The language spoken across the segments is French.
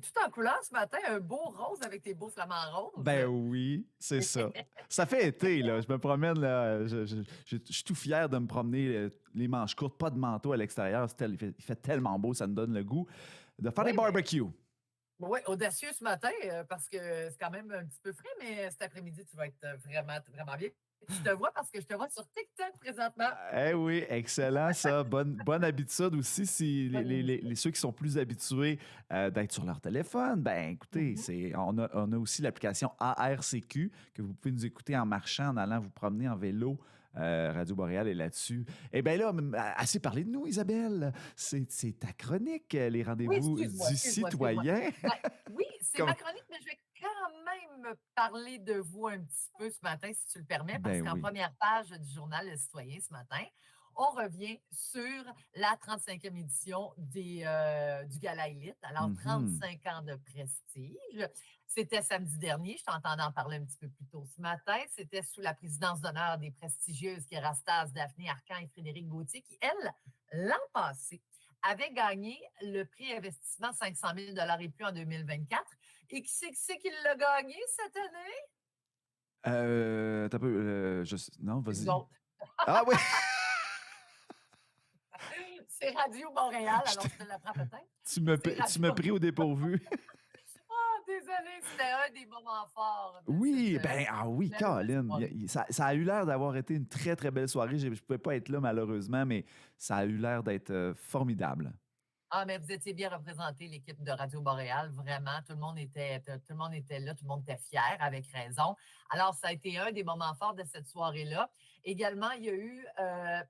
Tout en couleur ce matin, un beau rose avec tes beaux flamants roses. Ben oui, c'est ça. Ça fait été, là. Je me promène, là. Je suis tout fier de me promener les manches courtes, pas de manteau à l'extérieur. Il fait tellement beau, ça me donne le goût de faire des Oui, mais barbecues. ouais, audacieux ce matin parce que c'est quand même un petit peu frais, mais cet après-midi, tu vas être vraiment, vraiment bien. Je te vois parce que je te vois sur TikTok présentement. Eh oui, excellent ça. Bonne habitude aussi si Bonne émission. ceux qui sont plus habitués d'être sur leur téléphone. Ben écoutez, Mhm. on a aussi l'application ARCQ que vous pouvez nous écouter en marchant, en allant vous promener en vélo. Radio Boréal est là-dessus. Eh bien là, assez parlé de nous, Isabelle. C'est ta chronique, les Oui, rendez-vous excuse-moi, du excuse-moi, excuse-moi. citoyen. Ben, oui, c'est Comme- ma chronique, mais je vais quand même parler de vous un petit peu ce matin, si tu le permets, parce Ben qu'en oui. première page du journal Le Citoyen ce matin, on revient sur la 35e édition du Gala Élite. Alors, Mhm. 35 ans de prestige. C'était samedi dernier, je t'entendais en parler un petit peu plus tôt ce matin. C'était sous la présidence d'honneur des prestigieuses Kérastase, Daphné Arcan et Frédéric Gauthier, qui, elles, l'an passé, avait gagné le prix investissement 500 000 et plus en 2024. Et qui c'est qui l'a gagné cette année? T'as peu, non, C'est nous vas-y. autres. Ah oui! C'est Radio Montréal, Je alors t'ai- je te l'apprends peut-être. C'est tu m'as Radio. pris au dépourvu. Ah, désolé, c'était un des moments forts de cette Oui, ben, ah oui, merveilleuse Colin. soirée. Ça a eu l'air d'avoir été une très, très belle soirée. Je ne pouvais pas être là, malheureusement, mais ça a eu l'air d'être formidable. Ah, mais vous étiez bien représenté, l'équipe de Radio Boréal, vraiment. Tout le monde était là, tout le monde était fier, avec raison. Alors, ça a été un des moments forts de cette soirée-là. Également, il y a eu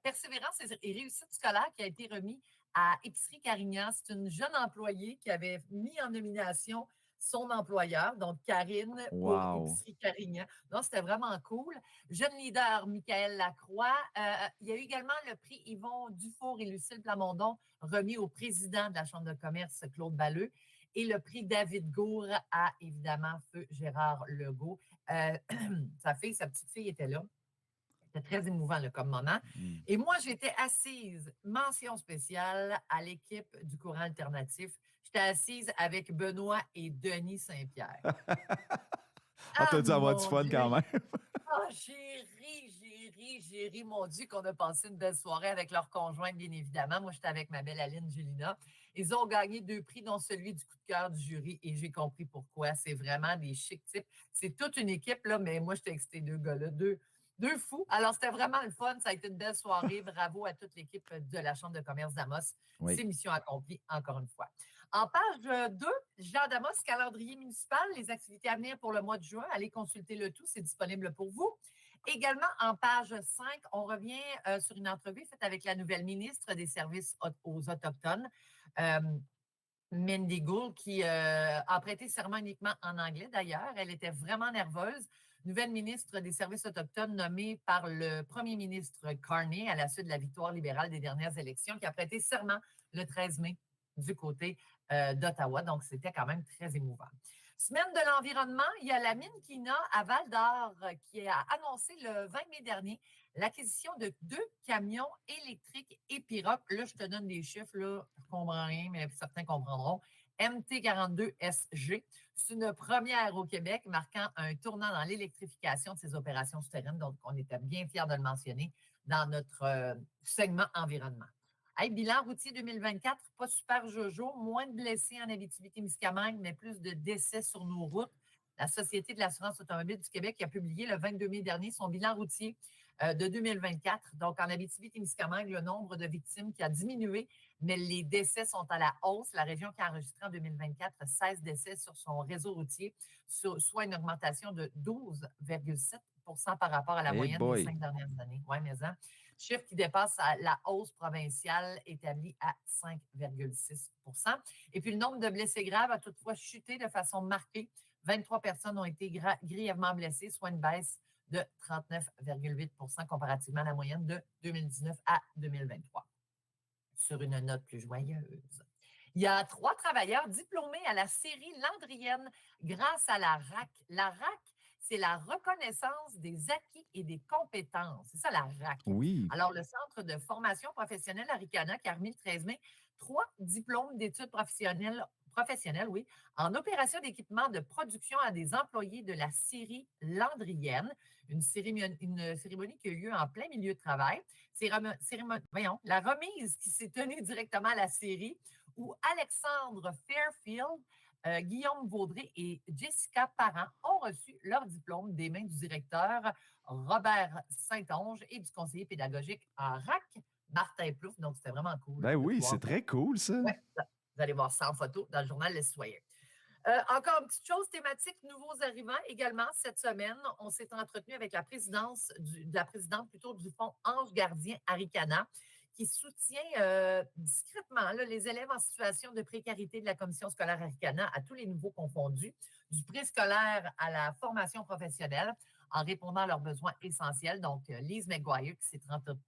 Persévérance et réussite scolaire qui a été remis à Épicerie Carignan. C'est une jeune employée qui avait mis en nomination son employeur, donc Karine, pour Wow. Épicerie Carignan. Donc, c'était vraiment cool. Jeune leader, Michael Lacroix. Il y a eu également le prix Yvon Dufour et Lucille Plamondon remis au président de la Chambre de commerce, Claude Balleux, et le prix David Gour à, évidemment, feu Gérard Legault. Sa petite fille était là. C'était très émouvant là, comme moment. Mm. Et moi, j'étais assise, mention spéciale à l'équipe du courant alternatif. J'étais assise avec Benoît et Denis Saint-Pierre. Ah, Ah, t'as dû avoir du mon fun Dieu! quand même. Ah, j'ai ri. Mon Dieu, qu'on a passé une belle soirée avec leurs conjointes, bien évidemment. Moi, j'étais avec ma belle Aline Gélina. Ils ont gagné 2 prix, dont celui du coup de cœur du jury, et j'ai compris pourquoi. C'est vraiment des chics types. C'est toute une équipe, là, mais moi, j'étais excitée, deux gars-là, deux fous. Alors, c'était vraiment le fun. Ça a été une belle soirée. Bravo à toute l'équipe de la Chambre de commerce d'Amos. Oui. C'est mission accomplie, encore une fois. En page 2, Jean Damos, calendrier municipal, les activités à venir pour le mois de juin. Allez consulter le tout, c'est disponible pour vous. Également, en page 5, on revient sur une entrevue faite avec la nouvelle ministre des Services aux Autochtones, euh, Mindy Gould, qui a prêté serment uniquement en anglais d'ailleurs. Elle était vraiment nerveuse. Nouvelle ministre des Services autochtones nommée par le premier ministre Carney à la suite de la victoire libérale des dernières élections, qui a prêté serment le 13 mai du côté d'Ottawa. Donc, c'était quand même très émouvant. Semaine de l'environnement, il y a la mine Kina à Val-d'Or qui a annoncé le 20 mai dernier l'acquisition de 2 camions électriques Epiroc. Là, je te donne des chiffres, là, je ne comprends rien, mais certains comprendront. MT42SG. C'est une première au Québec, marquant un tournant dans l'électrification de ces opérations souterraines. Donc, on était bien fiers de le mentionner dans notre segment environnement. Hey, bilan routier 2024, pas super jojo, moins de blessés en Abitibi-Témiscamingue, mais plus de décès sur nos routes. La Société de l'assurance automobile du Québec a publié le 22 mai dernier son bilan routier de 2024. Donc, en Abitibi-Témiscamingue, le nombre de victimes qui a diminué, mais les décès sont à la hausse. La région qui a enregistré en 2024 16 décès sur son réseau routier, soit une augmentation de 12,7 par rapport à la Hey moyenne des boy. 5 dernières années. Oui, mais hein, chiffre qui dépasse la hausse provinciale établie à 5,6 Et puis, le nombre de blessés graves a toutefois chuté de façon marquée. 23 personnes ont été grièvement blessées, soit une baisse de 39,8 comparativement à la moyenne de 2019 à 2023. Sur une note plus joyeuse. Il y a 3 travailleurs diplômés à la série Landrienne grâce à la RAC. La RAC, c'est la reconnaissance des acquis et des compétences. C'est ça, la RAC. Oui. Alors, le Centre de formation professionnelle Aricana qui a remis le 13 mai 3 diplômes d'études professionnelles professionnelle, oui, en opération d'équipement de production à des employés de la série Landrienne, une cérémonie qui a eu lieu en plein milieu de travail. Voyons, la remise qui s'est tenue directement à la série où Alexandre Fairfield, Guillaume Vaudrey et Jessica Parent ont reçu leur diplôme des mains du directeur Robert Saint-Onge et du conseiller pédagogique en RAC, Martin Plouffe. Donc, c'était vraiment cool Ben de oui, pouvoir. c'est très cool, ça. Ouais, vous allez voir ça en photo dans le journal Les Citoyens. Encore une petite chose thématique, nouveaux arrivants également cette semaine. On s'est entretenu avec la présidente plutôt du fonds Ange Gardien Aricana, qui soutient discrètement là, les élèves en situation de précarité de la commission scolaire Aricana à tous les niveaux confondus, du préscolaire à la formation professionnelle, en répondant à leurs besoins essentiels. Donc, Lise McGuire, qui s'est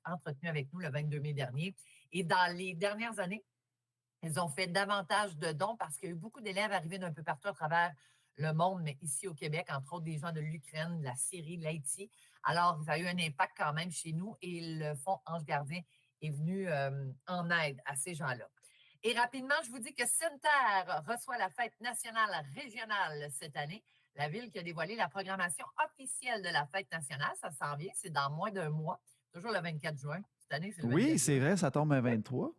entretenue avec nous le 22 mai dernier. Et dans les dernières années, ils ont fait davantage de dons parce qu'il y a eu beaucoup d'élèves arrivés d'un peu partout à travers le monde, mais ici au Québec, entre autres des gens de l'Ukraine, de la Syrie, de l'Haïti. Alors, ça a eu un impact quand même chez nous et le Fonds Ange Gardien est venu en aide à ces gens-là. Et rapidement, je vous dis que Sainte-Terre reçoit la fête nationale régionale cette année. La ville qui a dévoilé la programmation officielle de la fête nationale, ça s'en vient, c'est dans moins d'un mois, toujours le 24 juin. Cette année, c'est le 24 Oui, juin. c'est vrai, ça tombe à 23.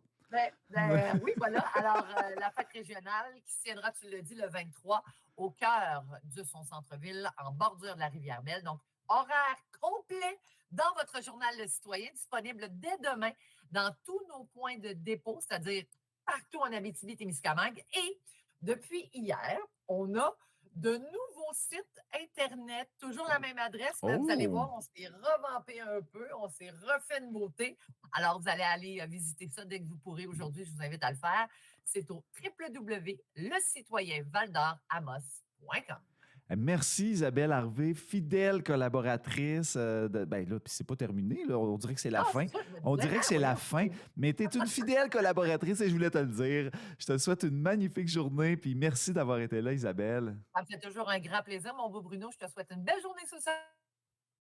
Oui, voilà. Alors, la fête régionale qui se tiendra, tu le dis, le 23 au cœur de son centre-ville, en bordure de la Rivière-Belle. Donc, horaire complet dans votre journal Le Citoyen, disponible dès demain dans tous nos points de dépôt, c'est-à-dire partout en Abitibi-Témiscamingue. Et depuis hier, on a de nouveaux sites Internet, toujours la même adresse, mais vous allez voir, Oh! on s'est revampé un peu, on s'est refait de beauté. Alors, vous allez aller visiter ça dès que vous pourrez. Aujourd'hui, je vous invite à le faire. C'est au www.lecitoyenvaldoramos.com. Merci Isabelle Harvey, fidèle collaboratrice. Ben là, puis c'est pas terminé, là, on dirait que c'est la Ah, fin. c'est ça, je me On disais, dirait que c'est la fin, mais tu es une fidèle collaboratrice et je voulais te le dire. Je te souhaite une magnifique journée, puis merci d'avoir été là, Isabelle. ça me fait toujours un grand plaisir, mon beau Bruno. Je te souhaite une belle journée sous ça.